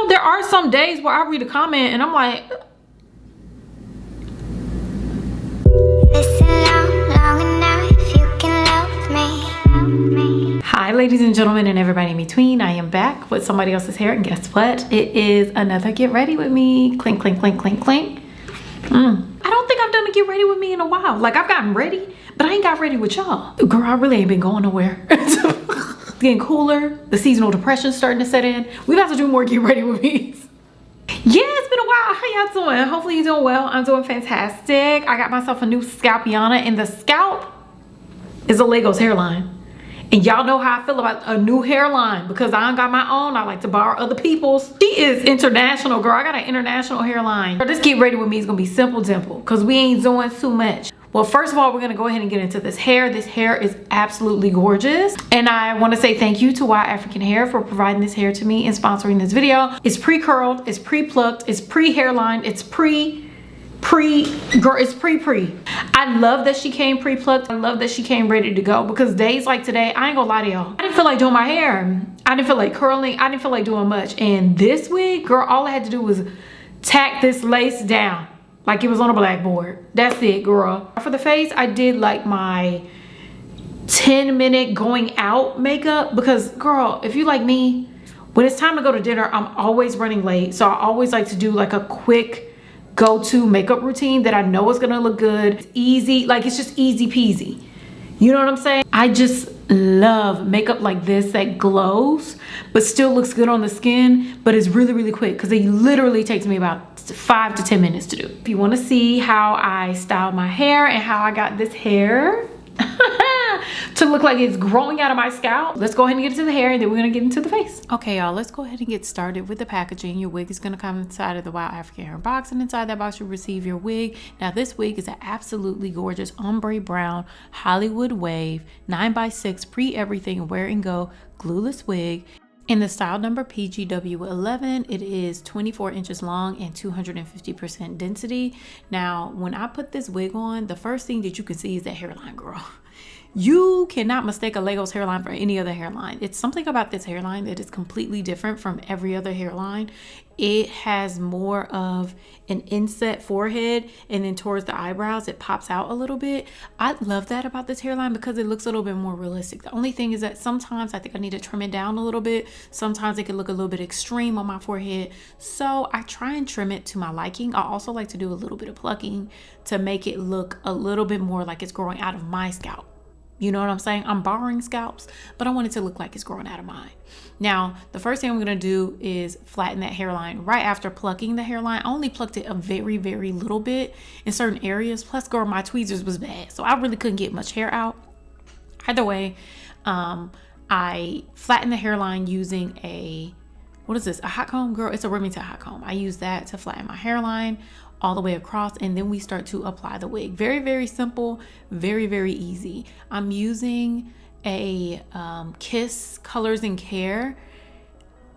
there are some days where I read a comment and I'm like, hi ladies and gentlemen and everybody in between. I am back with somebody else's hair, and guess what? It is another get ready with me. Clink, clink, clink, clink, clink. I don't think I've done a get ready with me in a while. Like, I've gotten ready, but I ain't got ready with y'all. Girl, I really ain't been going nowhere. It's getting cooler. The seasonal depression's starting to set in. We got to do more get ready with me. Yeah, it's been a while. How y'all doing? Hopefully you're doing well. I'm doing fantastic. I got myself a new scalpiana, and the scalp is a Legos hairline. And y'all know how I feel about a new hairline because I ain't got my own. I like to borrow other people's. She is international, girl. I got an international hairline. This get ready with me is gonna be simple dimple because we ain't doing too much. Well, first of all, we're gonna go ahead and get into this hair. This hair is absolutely gorgeous. And I wanna say thank you to 𝐻𝐈Rican for providing this hair to me and sponsoring this video. It's pre-curled, it's pre-plucked, it's pre-hairline, it's girl, it's pre. I love that she came pre-plucked. I love that she came ready to go because days like today, I ain't gonna lie to y'all, I didn't feel like doing my hair. I didn't feel like curling. I didn't feel like doing much. And this wig, girl, all I had to do was tack this lace down like it was on a blackboard. That's it, girl. For the face, I did like my 10-minute going out makeup because, girl, if you like me, when it's time to go to dinner, I'm always running late. So I always like to do like a quick go-to makeup routine that I know is gonna look good. It's easy, like it's just easy peasy. You know what I'm saying? I just love makeup like this that glows but still looks good on the skin, but it's really, really quick because it literally takes me about 5 to 10 minutes to do. If you want to see how I styled my hair and how I got this hair to look like it's growing out of my scalp, let's go ahead and get into the hair and then we're gonna get into the face. Okay, y'all, let's go ahead and get started with the packaging. Your wig is gonna come inside of the Wowafrican hair box, and inside that box you'll receive your wig. Now this wig is an absolutely gorgeous ombre brown Hollywood wave 9x6 pre-everything wear and go glueless wig. In the style number PGW11, it is 24 inches long and 250% density. Now, when I put this wig on, the first thing that you can see is that hairline, girl. You cannot mistake a Legos hairline for any other hairline. It's something about this hairline that is completely different from every other hairline. It has more of an inset forehead, and then towards the eyebrows it pops out a little bit. I love that about this hairline because it looks a little bit more realistic. The only thing is that sometimes I think I need to trim it down a little bit. Sometimes it can look a little bit extreme on my forehead, so I try and trim it to my liking. I also like to do a little bit of plucking to make it look a little bit more like it's growing out of my scalp. You know what I'm saying? I'm borrowing scalps, but I want it to look like it's growing out of mine. Now, the first thing I'm gonna do is flatten that hairline right after plucking the hairline. I only plucked it a very, very little bit in certain areas. Plus, girl, my tweezers was bad, so I really couldn't get much hair out. Either way, I flattened the hairline using a, what is this? A hot comb, girl? It's a Remington hot comb. I use that to flatten my hairline all the way across, and then we start to apply the wig. Very, very simple, very, very easy. I'm using a 𝐂𝐇𝐄 Colors and Care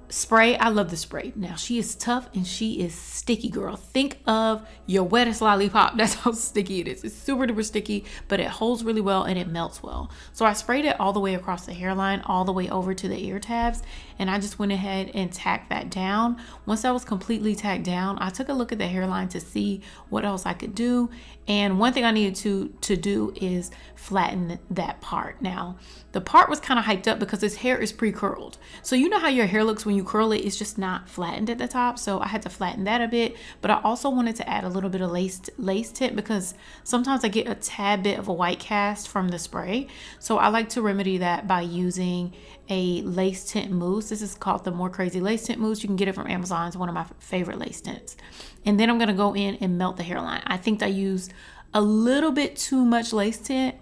spray. I love the spray. Now, she is tough and she is sticky, girl. Think of your wettest lollipop. That's how sticky it is. It's super duper sticky, but it holds really well and it melts well. So I sprayed it all the way across the hairline, all the way over to the ear tabs, and I just went ahead and tacked that down. Once that was completely tacked down, I took a look at the hairline to see what else I could do. And one thing I needed to do is flatten that part. Now, the part was kind of hyped up because this hair is pre-curled. So you know how your hair looks when you curl it, it's just not flattened at the top. So I had to flatten that a bit, but I also wanted to add a little bit of lace tint because sometimes I get a tad bit of a white cast from the spray. So I like to remedy that by using a lace tint mousse. This is called the More Crazy Lace Tint Mousse. You can get it from Amazon. It's one of my favorite lace tints. And then I'm gonna go in and melt the hairline. I think I used a little bit too much lace tint,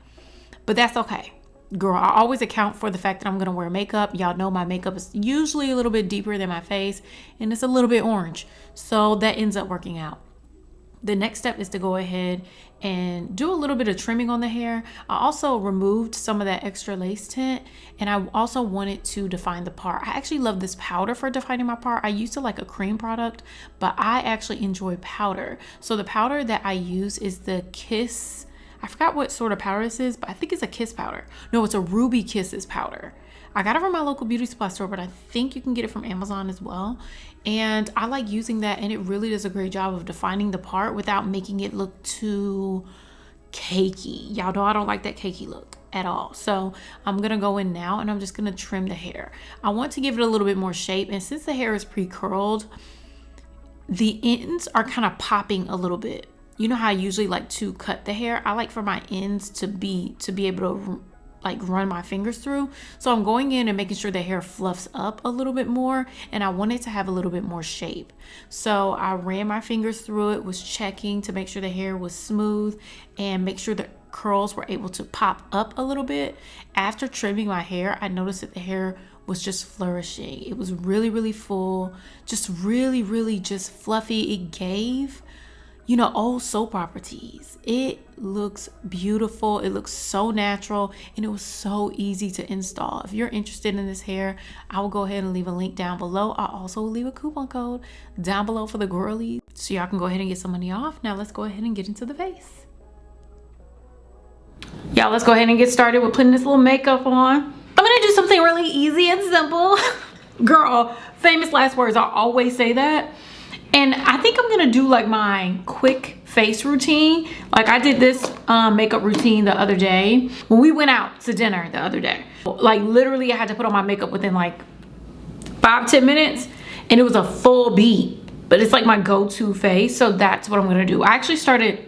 but that's okay. Girl, I always account for the fact that I'm gonna wear makeup. Y'all know my makeup is usually a little bit deeper than my face, and it's a little bit orange. So that ends up working out. The next step is to go ahead and do a little bit of trimming on the hair. I also removed some of that extra lace tint, and I also wanted to define the part. I actually love this powder for defining my part. I used to like a cream product, but I actually enjoy powder. So the powder that I use is the 𝐶𝐂𝐈𝐑. I forgot what sort of powder this is, but I think it's a 𝐶𝐂𝐈𝐑 powder. No, it's a Ruby Kisses powder. I got it from my local beauty supply store, but I think you can get it from Amazon as well. And I like using that, and it really does a great job of defining the part without making it look too cakey. Y'all know I don't like that cakey look at all. So I'm gonna go in now and I'm just gonna trim the hair. I want to give it a little bit more shape, and since the hair is pre-curled, the ends are kind of popping a little bit. You know how I usually like to cut the hair? I like for my ends to be able to like run my fingers through. So I'm going in and making sure the hair fluffs up a little bit more, and I want it to have a little bit more shape. So I ran my fingers through it, was checking to make sure the hair was smooth and make sure the curls were able to pop up a little bit. After trimming my hair, I noticed that the hair was just flourishing. It was really full, just really just fluffy. It gave, you know, old soap opera tease. It looks beautiful. It looks so natural, and it was so easy to install. If you're interested in this hair, I will go ahead and leave a link down below. I'll also leave a coupon code down below for the girlies, so y'all can go ahead and get some money off. Now let's go ahead and get into the face. Y'all, let's go ahead and get started with putting this little makeup on. I'm gonna do something really easy and simple. Girl, famous last words, I always say that. And I think I'm gonna do like my quick face routine. Like I did this makeup routine the other day when we went out to dinner the other day. Like literally I had to put on my makeup within like 5-10 minutes, and it was a full beat, but it's like my go-to face. So that's what I'm gonna do. I actually started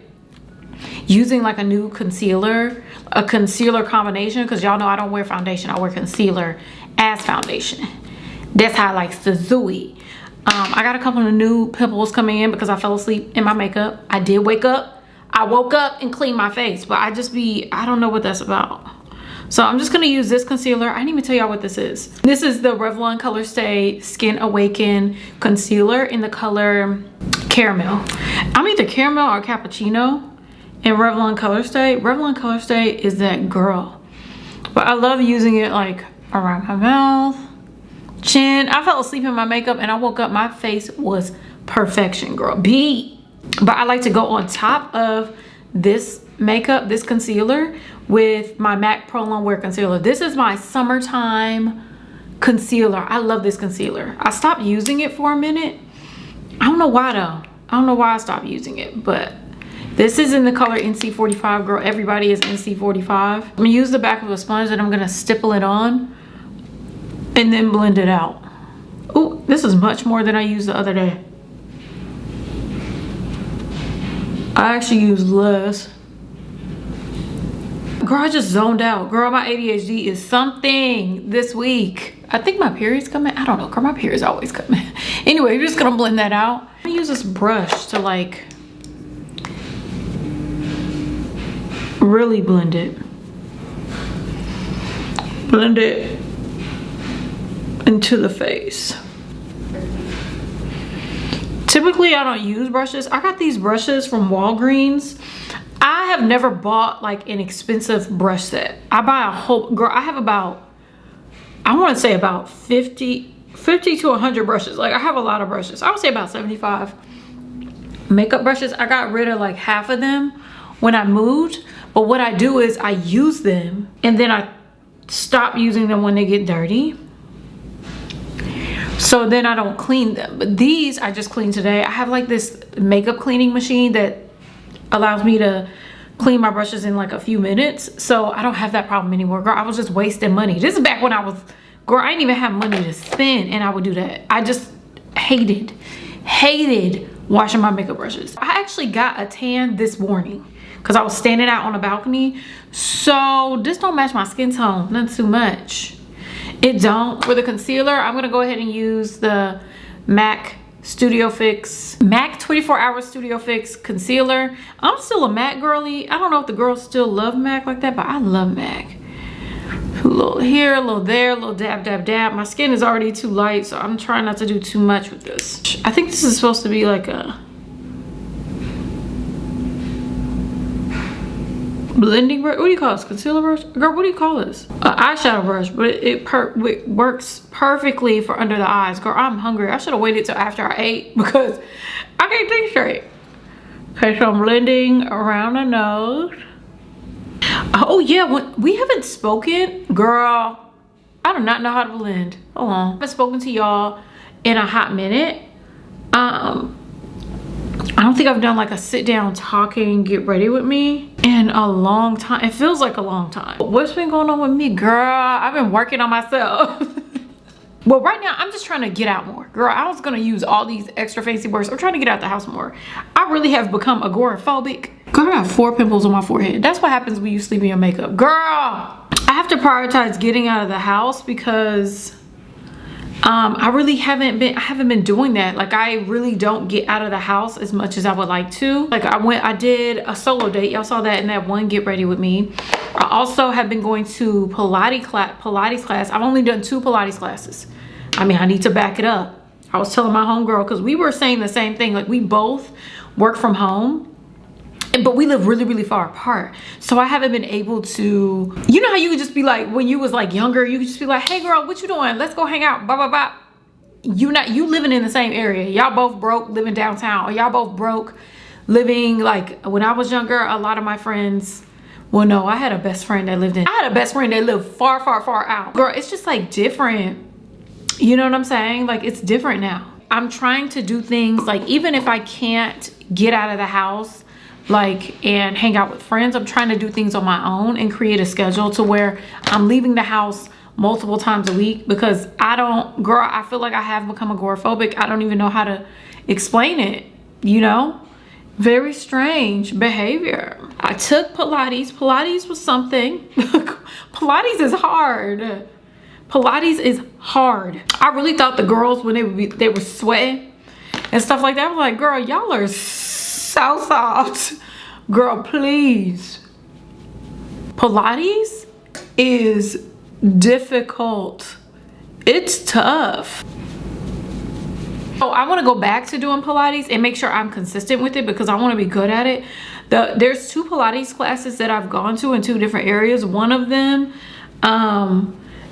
using like a new concealer, a concealer combination, because y'all know I don't wear foundation. I wear concealer as foundation. That's how I like to do it. I got a couple of new pimples coming in because I fell asleep in my makeup. I did wake up. I woke up and cleaned my face, but I don't know what that's about. So I'm just gonna use this concealer. I didn't even tell y'all what this is. This is the Revlon Color Stay Skin Awaken Concealer in the color Caramel. I'm either caramel or cappuccino in Revlon Color Stay. Revlon Color Stay is that girl. But I love using it like around my mouth, chin. I fell asleep in my makeup and I woke up, my face was perfection, girl. But I like to go on top of this makeup, this concealer, with my MAC Pro Longwear concealer. This is my summertime concealer. I love this concealer. I stopped using it for a minute. I don't know why though. I don't know why I stopped using it, but this is in the color NC45, girl. Everybody is NC45. I'm gonna use the back of a sponge and I'm gonna stipple it on and then blend it out. Oh, this is much more than I used the other day. I actually used less. Girl, I just zoned out. Girl, my ADHD is something this week. I think my period's coming. I don't know, girl, my period's always coming. Anyway, we're just gonna blend that out. I'm gonna use this brush to like really blend it. Blend it into the face. Typically I don't use brushes. I got these brushes from Walgreens. I have never bought like an expensive brush set. I buy a whole, girl, I have about, I want to say about 50 to 100 brushes. Like I have a lot of brushes. I would say about 75 makeup brushes. I got rid of like half of them when I moved. But what I do is I use them and then I stop using them when they get dirty. So then I don't clean them. But these I just cleaned today. I have like this makeup cleaning machine that allows me to clean my brushes in like a few minutes. So I don't have that problem anymore. Girl, I was just wasting money. This is back when I was, girl, I didn't even have money to spend and I would do that. I just hated washing my makeup brushes. I actually got a tan this morning because I was standing out on a balcony. So this don't match my skin tone, not too much. It don't. For the concealer, I'm gonna go ahead and use the MAC Studio Fix, MAC 24 Hour Studio Fix concealer. I'm still a MAC girly. I don't know if the girls still love MAC like that, but I love MAC. A little here, a little there, a little dab, dab, dab. My skin is already too light, so I'm trying not to do too much with this. I think this is supposed to be like a blending brush. What do you call this? Concealer brush? Girl, what do you call this? An eyeshadow brush, but it works perfectly for under the eyes. Girl, I'm hungry. I should have waited till after I ate because I can't think straight. Okay, so I'm blending around the nose. Oh yeah, we haven't spoken. Girl, I do not know how to blend. Hold on. I haven't spoken to y'all in a hot minute. I don't think I've done like a sit down talking, get ready with me in a long time. It feels like a long time. What's been going on with me, girl? I've been working on myself. Well, right now I'm just trying to get out more. Girl, I was gonna use all these extra fancy words. I'm trying to get out the house more. I really have become agoraphobic. Girl, I have 4 pimples on my forehead. That's what happens when you sleep in your makeup. Girl, I have to prioritize getting out of the house because I really haven't been doing that. Like, I really don't get out of the house as much as I would like to. Like, I did a solo date. Y'all saw that in that one get ready with me. I also have been going to Pilates class. I've only done 2 Pilates classes. I mean, I need to back it up. I was telling my homegirl, because we were saying the same thing. Like, we both work from home, but we live really, really far apart. So I haven't been able to, you know how you could just be like, when you was like younger, you could just be like, hey girl, what you doing? Let's go hang out, blah, blah, blah. You living in the same area. Y'all both broke living downtown, or y'all both broke living, like, when I was younger, a lot of my friends, well, no, I had a best friend that lived far, far, far out. Girl, it's just like different. You know what I'm saying? Like, it's different now. I'm trying to do things, like, even if I can't get out of the house, like, and hang out with friends, I'm trying to do things on my own and create a schedule to where I'm leaving the house multiple times a week, because I feel like I have become agoraphobic. I don't even know how to explain it, you know? Very strange behavior. I took Pilates. Pilates was something. Pilates is hard. Pilates is hard. I really thought the girls, when they were sweating and stuff like that, I was like, girl, y'all are so soft. Girl, please. Pilates is difficult. It's tough. So I want to go back to doing Pilates and make sure I'm consistent with it, because I want to be good at it. There's 2 Pilates classes that I've gone to in 2 different areas. One of them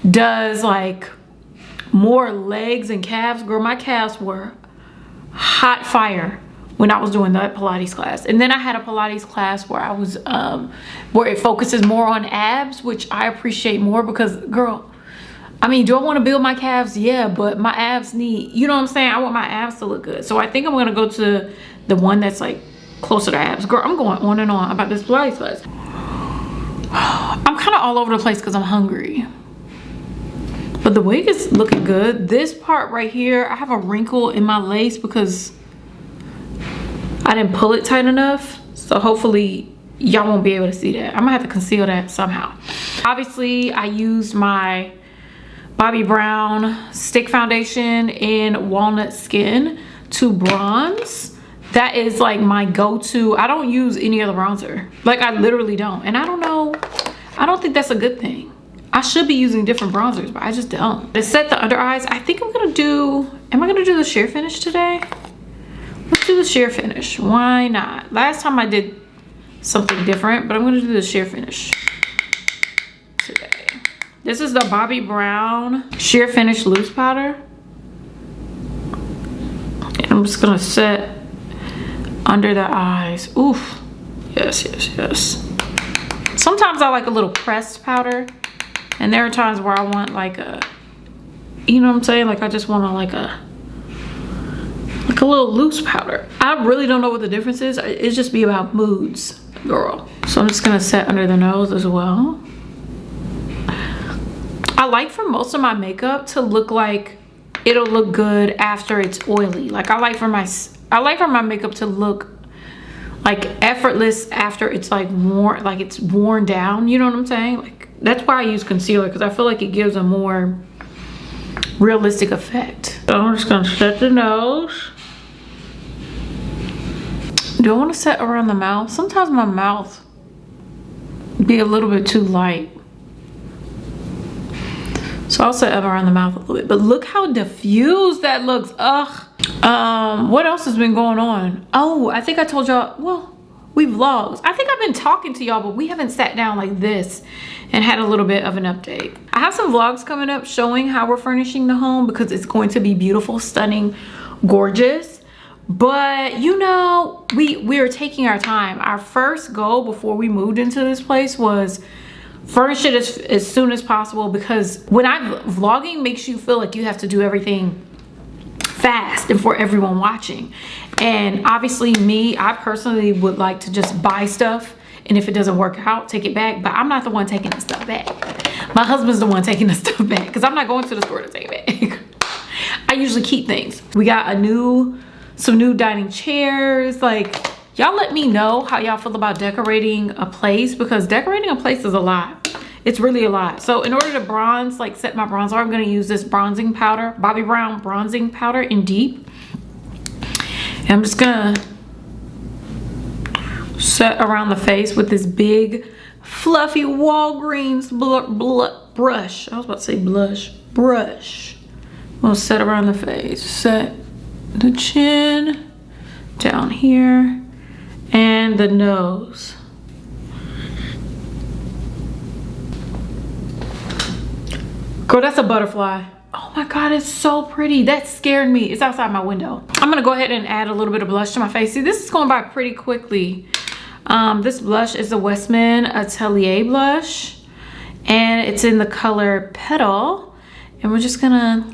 does like more legs and calves. Girl, my calves were hot fire when I was doing that Pilates class. And then I had a Pilates class where I was where it focuses more on abs, which I appreciate more, because girl, I mean, do I want to build my calves? Yeah, but my abs need, you know what I'm saying? I want my abs to look good. So I think I'm gonna go to the one that's like closer to abs. Girl, I'm going on and on about this Pilates class. I'm kind of all over the place because I'm hungry. But the wig is looking good. This part right here, I have a wrinkle in my lace because I didn't pull it tight enough. So hopefully y'all won't be able to see that. I'm gonna have to conceal that somehow. Obviously, I used my Bobbi Brown stick foundation in Walnut Skin to bronze. That is like my go-to. I don't use any other bronzer. Like, I literally don't. And I don't know, I don't think that's a good thing. I should be using different bronzers, but I just don't. To set the under eyes, I think I'm gonna do, am I gonna do the sheer finish today? Let's do the sheer finish. Why not? Last time I did something different, but I'm gonna do the sheer finish today. This is the Bobbi Brown sheer finish loose powder. And I'm just gonna set under the eyes. Oof. Yes, yes, yes. Sometimes I like a little pressed powder. And there are times where I want like a, you know what I'm saying? Like, I just want like a little loose powder. I really don't know what the difference is. It's just be about moods, girl. So I'm just gonna set under the nose as well. I like for most of my makeup to look like it'll look good after it's oily. Like, I like for my makeup to look like effortless after it's like worn, like it's worn down. You know what I'm saying? Like, that's why I use concealer, because I feel like it gives a more realistic effect. So I'm just gonna set the nose. Do I want to set around the mouth? Sometimes my mouth be a little bit too light. So I'll set up around the mouth a little bit. But look how diffused that looks. Ugh. What else has been going on? Oh, I think I told y'all, well, we vlogged. I think I've been talking to y'all, but we haven't sat down like this and had a little bit of an update. I have some vlogs coming up showing how we're furnishing the home, because it's going to be beautiful, stunning, gorgeous. But you know, we are taking our time. Our first goal before we moved into this place was Furnish it as soon as possible, because when vlogging makes you feel like you have to do everything fast and for everyone watching. And obviously me, I personally would like to just buy stuff, and if it doesn't work out, take it back. But I'm not the one taking the stuff back. My husband's the one taking the stuff back, because I'm not going to the store to take it back. I usually keep things. We got some new dining chairs. Like, y'all let me know how y'all feel about decorating a place, because decorating a place is a lot. It's really a lot. So in order to bronze, like set my bronzer, I'm gonna use this bronzing powder, Bobbi Brown bronzing powder in Deep. And I'm just gonna set around the face with this big fluffy Walgreens brush. I was about to say blush. Brush. We'll set around the face. Set the chin down here and the nose. Girl, that's a butterfly. Oh my God, it's so pretty. That scared me. It's outside my window. I'm gonna go ahead and add a little bit of blush to my face. See, this is going by pretty quickly. This blush is the Westman Atelier blush, and it's in the color Petal. And we're just gonna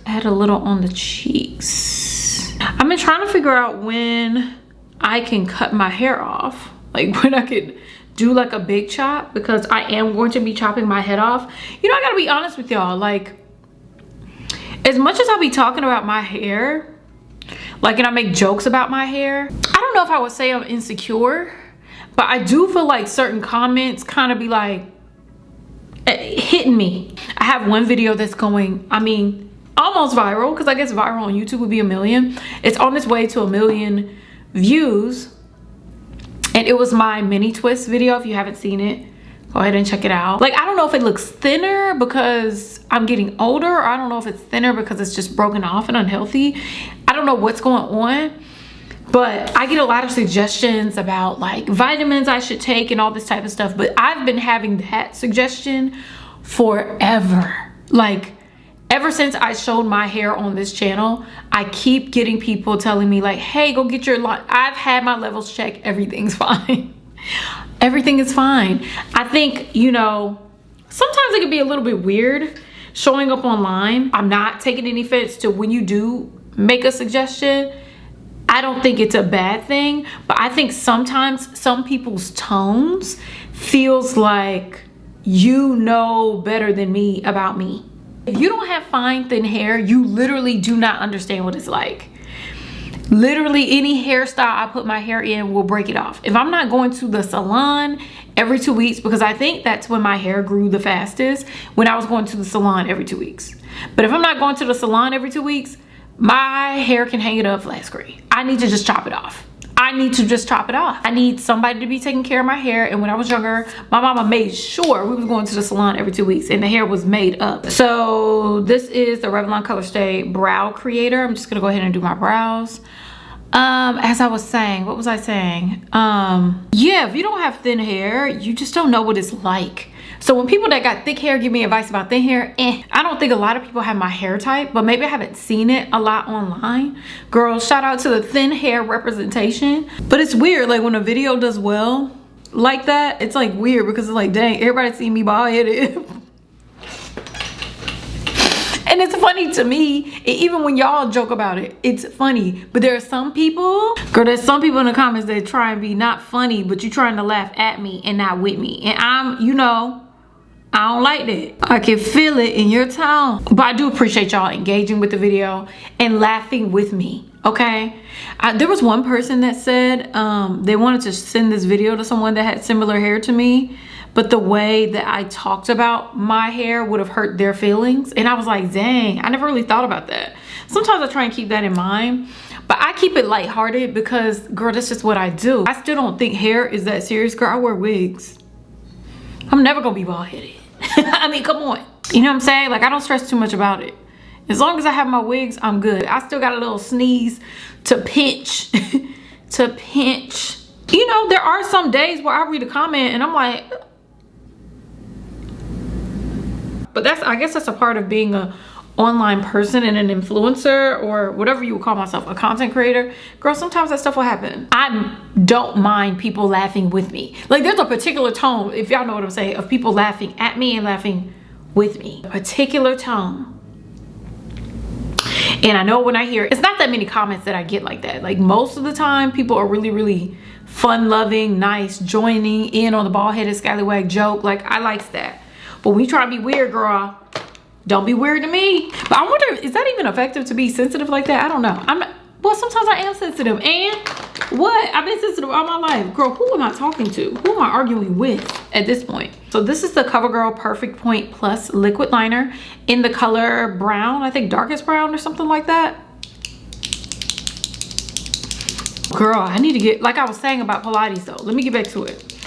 add a little on the cheeks. I've been trying to figure out when I can cut my hair off, like when I could do like a big chop, because I am going to be chopping my head off. You know, I gotta be honest with y'all, like, as much as I be talking about my hair, like, and I make jokes about my hair, I don't know if I would say I'm insecure, but I do feel like certain comments kind of be like hitting me. I have one video that's going, I mean, almost viral, because I guess viral on YouTube would be 1 million. It's on its way to 1 million views, and it was my mini twist video. If you haven't seen it, go ahead and check it out. Like, I don't know if it looks thinner because I'm getting older, or I don't know if it's thinner because it's just broken off and unhealthy. I don't know what's going on, but I get a lot of suggestions about like vitamins I should take and all this type of stuff. But I've been having that suggestion forever. Like, ever since I showed my hair on this channel, I keep getting people telling me like, hey, go get your I've had my levels checked. Everything's fine. Everything is fine. I think, you know, sometimes it can be a little bit weird showing up online. I'm not taking any offense to when you do make a suggestion. I don't think it's a bad thing, but I think sometimes some people's tones feels like you know better than me about me. If you don't have fine, thin hair, you literally do not understand what it's like. Literally any hairstyle I put my hair in will break it off. If I'm not going to the salon every 2 weeks, because I think that's when my hair grew the fastest, when I was going to the salon every 2 weeks. But if I'm not going to the salon every 2 weeks, my hair can hang it up flat screen. I need to just chop it off. I need to just chop it off. I need somebody to be taking care of my hair. And when I was younger, my mama made sure we was going to the salon every 2 weeks, and the hair was made up. So this is the Revlon Color Stay Brow Creator. I'm just gonna go ahead and do my brows. As I was saying, what was I saying? Yeah, if you don't have thin hair, you just don't know what it's like. So when people that got thick hair give me advice about thin hair, I don't think a lot of people have my hair type, but maybe I haven't seen it a lot online. Girls, shout out to the thin hair representation. But it's weird, like when a video does well like that, it's like weird, because it's like, dang, everybody see me bald headed. And it's funny to me, even when y'all joke about it, it's funny. But there are some people, girl, there's some people in the comments that try and be not funny, but you trying to laugh at me and not with me. And I'm, you know, I don't like that. I can feel it in your tone. But I do appreciate y'all engaging with the video and laughing with me, okay? There was one person that said they wanted to send this video to someone that had similar hair to me, but the way that I talked about my hair would have hurt their feelings. And I was like, dang, I never really thought about that. Sometimes I try and keep that in mind, but I keep it lighthearted because, girl, that's just what I do. I still don't think hair is that serious. Girl, I wear wigs. I'm never gonna be bald-headed. I mean, come on. You know what I'm saying? Like, I don't stress too much about it. As long as I have my wigs, I'm good. I still got a little sneeze to pinch, to pinch. You know, there are some days where I read a comment and I'm like, but that's, I guess that's a part of being a online person and an influencer, or whatever you would call myself, a content creator, girl, sometimes that stuff will happen. I don't mind people laughing with me. Like, there's a particular tone, if y'all know what I'm saying, of people laughing at me and laughing with me. A particular tone. And I know when I hear, it's not that many comments that I get like that. Like, most of the time people are really, really fun loving, nice, joining in on the bald-headed scallywag joke. Like, I likes that. But when you try to be weird, girl, don't be weird to me. But I wonder, is that even effective to be sensitive like that? I don't know. I'm not, well, sometimes I am sensitive. And what? I've been sensitive all my life. Girl, who am I talking to? Who am I arguing with at this point? So this is the CoverGirl Perfect Point Plus liquid liner in the color brown. I think darkest brown or something like that. Girl, I need to get, like I was saying about Pilates though. Let me get back to it.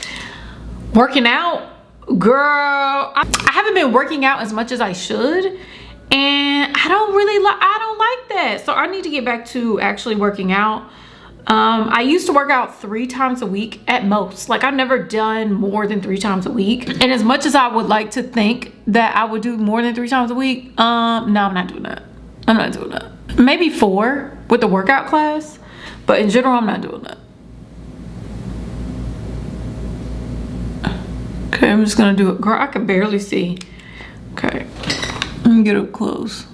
Working out. Girl, I haven't been working out as much as I should, and I don't like that. So I need to get back to actually working out. I used to work out 3 times a week at most. Like, I've never done more than 3 times a week. And as much as I would like to think that I would do more than 3 times a week, no, I'm not doing that. I'm not doing that. Maybe 4 with the workout class, but in general, I'm not doing that. Okay, I'm just gonna do it. Girl, I can barely see. Okay, let me get up close.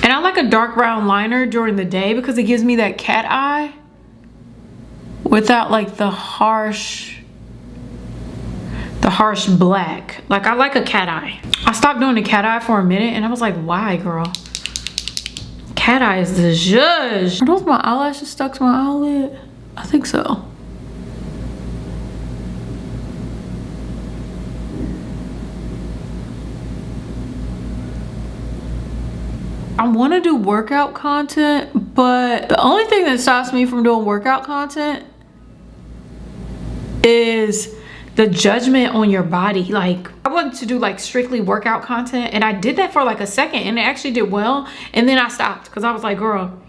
And I like a dark brown liner during the day because it gives me that cat eye without like the harsh black. Like, I like a cat eye. I stopped doing the cat eye for a minute and I was like, why, girl? Cat eye is the zhuzh. Are those my eyelashes stuck to my eyelid? I think so. I want to do workout content, but the only thing that stops me from doing workout content is the judgment on your body. Like, I wanted to do like strictly workout content, and I did that for like a second and it actually did well, and then I stopped because I was like, girl,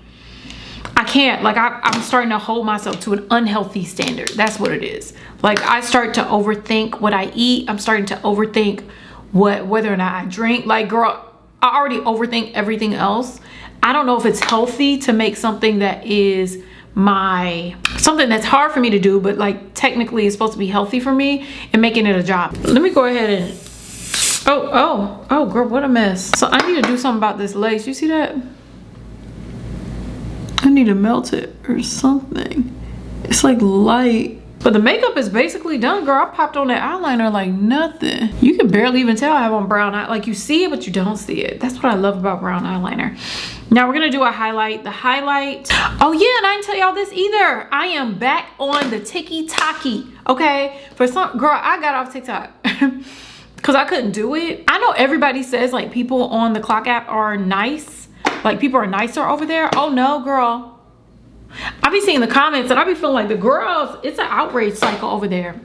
I can't. Like, I'm starting to hold myself to an unhealthy standard. That's what it is. Like, I start to overthink what I eat. I'm starting to overthink whether or not I drink. Like, girl, I already overthink everything else. I don't know if it's healthy to make something that is something that's hard for me to do, but like technically it's supposed to be healthy for me, and making it a job. Let me go ahead and, oh girl, what a mess. So I need to do something about this lace. You see that? I need to melt it or something. It's like light. But the makeup is basically done, girl. I popped on that eyeliner like nothing. You can barely even tell I have on brown eye. Like, you see it, but you don't see it. That's what I love about brown eyeliner. Now we're gonna do a highlight. The highlight, oh yeah, and I didn't tell y'all this either. I am back on the TikTok, okay? For some, girl, I got off TikTok because I couldn't do it. I know everybody says like people on the Clock app are nice. Like, people are nicer over there. Oh no, girl. I be seeing the comments and I be feeling like the girls, it's an outrage cycle over there.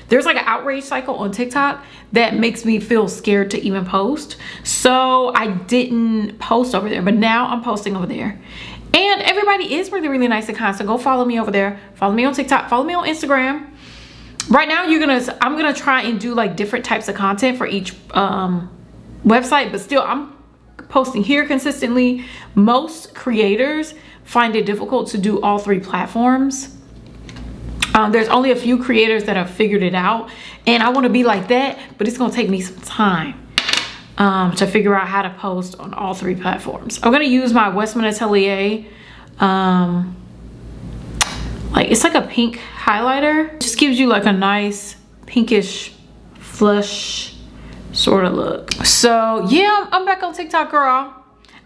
There's like an outrage cycle on TikTok that makes me feel scared to even post. So I didn't post over there, but now I'm posting over there. And everybody is really, really nice and kind. So go follow me over there. Follow me on TikTok. Follow me on Instagram. Right now, I'm gonna try and do like different types of content for each website, but still I'm posting here consistently. Most creators find it difficult to do all 3 platforms. There's only a few creators that have figured it out, and I want to be like that, but it's gonna take me some time to figure out how to post on all 3 platforms. I'm gonna use my Westman Atelier, like, it's like a pink highlighter. Just gives you like a nice pinkish flush sort of look. So yeah, I'm back on TikTok, girl.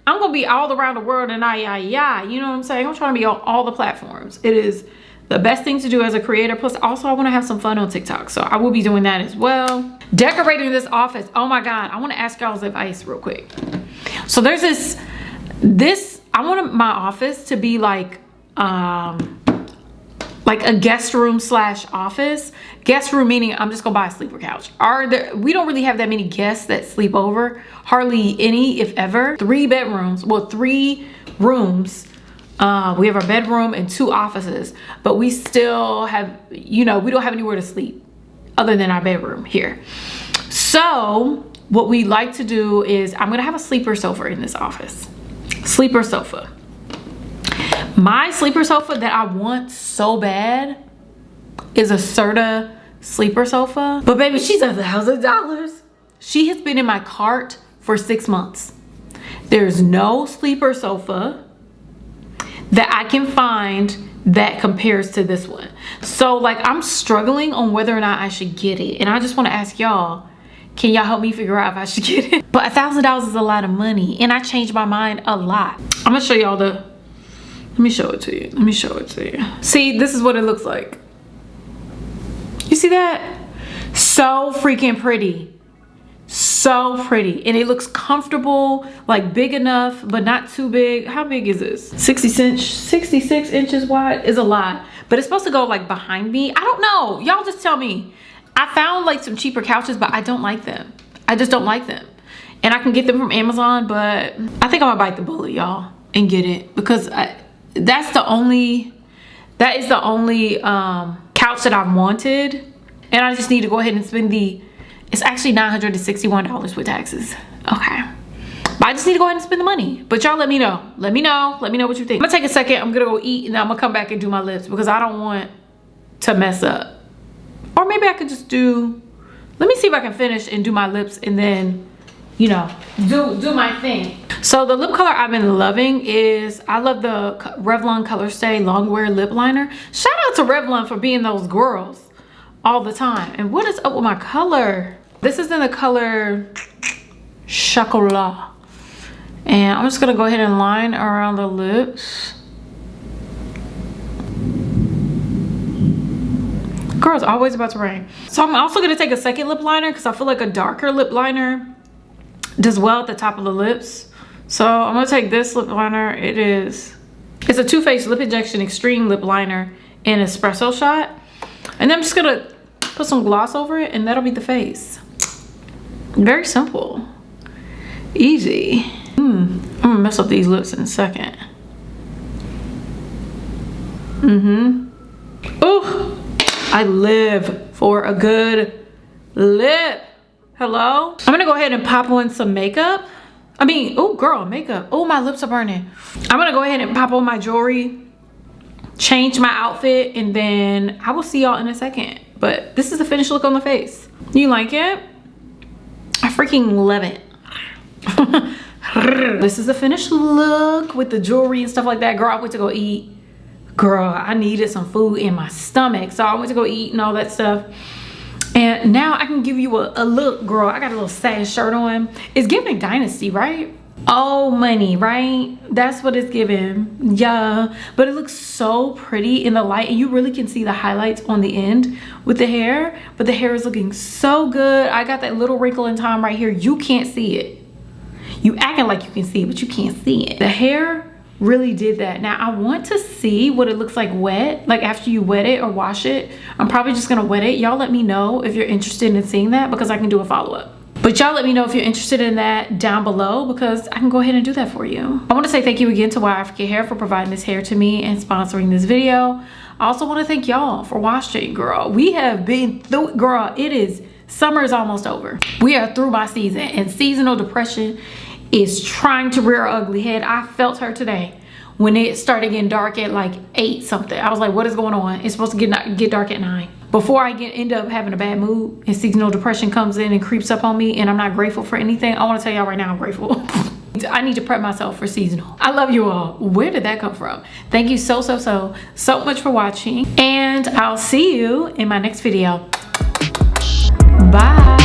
I'm gonna be all around the world and you know what I'm saying? I'm trying to be on all the platforms. It is the best thing to do as a creator. Plus, also, I want to have some fun on TikTok, so I will be doing that as well. Decorating this office, oh my god, I want to ask y'all's advice real quick. So there's this I want my office to be like a guest room slash office. Guest room meaning I'm just gonna buy a sleeper couch. We don't really have that many guests that sleep over, hardly any, if ever. 3 bedrooms, well, 3 rooms. We have our bedroom and 2 offices, but we still have, you know, we don't have anywhere to sleep other than our bedroom here. So what we like to do is I'm gonna have a sleeper sofa in this office. Sleeper sofa. My sleeper sofa that I want so bad is a Serta sleeper sofa. But baby, she's $1,000. She has been in my cart for 6 months. There's no sleeper sofa that I can find that compares to this one. So like I'm struggling on whether or not I should get it. And I just want to ask y'all, can y'all help me figure out if I should get it? But $1,000 is a lot of money and I changed my mind a lot. I'm gonna show y'all let me show it to you. Let me show it to you. See, this is what it looks like. You see that? So freaking pretty. So pretty. And it looks comfortable, like big enough, but not too big. How big is this? 66 inches wide is a lot. But it's supposed to go like behind me. I don't know. Y'all just tell me. I found like some cheaper couches, but I don't like them. I just don't like them. And I can get them from Amazon, but I think I'm gonna bite the bullet, y'all, and get it. Because that is the only couch that I've wanted. And I just need to go ahead and spend it's actually $961 with taxes. Okay. But I just need to go ahead and spend the money. But y'all let me know. Let me know what you think. I'm gonna take a second. I'm gonna go eat and then I'm gonna come back and do my lips because I don't want to mess up. Or maybe I could just let me see if I can finish and do my lips and then, you know, do my thing. So the lip color I've been loving is, I love the Revlon Color Stay Longwear Lip Liner. Shout out to Revlon for being those girls all the time. And what is up with my color? This is in the color Chocolat. And I'm just gonna go ahead and line around the lips. Girl, it's always about to rain. So I'm also gonna take a second lip liner because I feel like a darker lip liner does well at the top of the lips. So I'm gonna take this lip liner. It's a Too Faced Lip Injection Extreme Lip Liner in Espresso Shot. And then I'm just gonna put some gloss over it and that'll be the face. Very simple. Easy. I'm gonna mess up these lips in a second. Ooh, I live for a good lip. Hello? I'm gonna go ahead and pop on some makeup. Oh girl, makeup. Oh, my lips are burning. I'm gonna go ahead and pop on my jewelry, change my outfit, and then I will see y'all in a second. But this is the finished look on the face. You like it? I freaking love it. This is the finished look with the jewelry and stuff like that. Girl, I went to go eat. Girl, I needed some food in my stomach. So I went to go eat and all that stuff. And now I can give you a look, girl. I got a little satin shirt on. It's giving Dynasty, right? Oh, money, right? That's what it's giving. Yeah, but it looks so pretty in the light and you really can see the highlights on the end with the hair, but the hair is looking so good. I got that little wrinkle in time right here. You can't see it. You acting like you can see it, but you can't see it. The hair really did that. Now I want to see what it looks like wet, like after you wet it or wash it. I'm probably just gonna wet it. Y'all let me know if you're interested in seeing that because I can do a follow-up. But y'all let me know if you're interested in that down below because I can go ahead and do that for you. I want to say thank you again to Wowafrican Hair for providing this hair to me and sponsoring this video. I also want to thank y'all for watching, girl. We have been through, girl, summer is almost over. We are through my season and seasonal depression is trying to rear her ugly head. I felt her today when it started getting dark at like 8 something. I was like, what is going on? It's supposed to get dark at 9. Before I end up having a bad mood and seasonal depression comes in and creeps up on me and I'm not grateful for anything, I want to tell y'all right now I'm grateful. I need to prep myself for seasonal. I love you all. Where did that come from? Thank you so much for watching and I'll see you in my next video. Bye.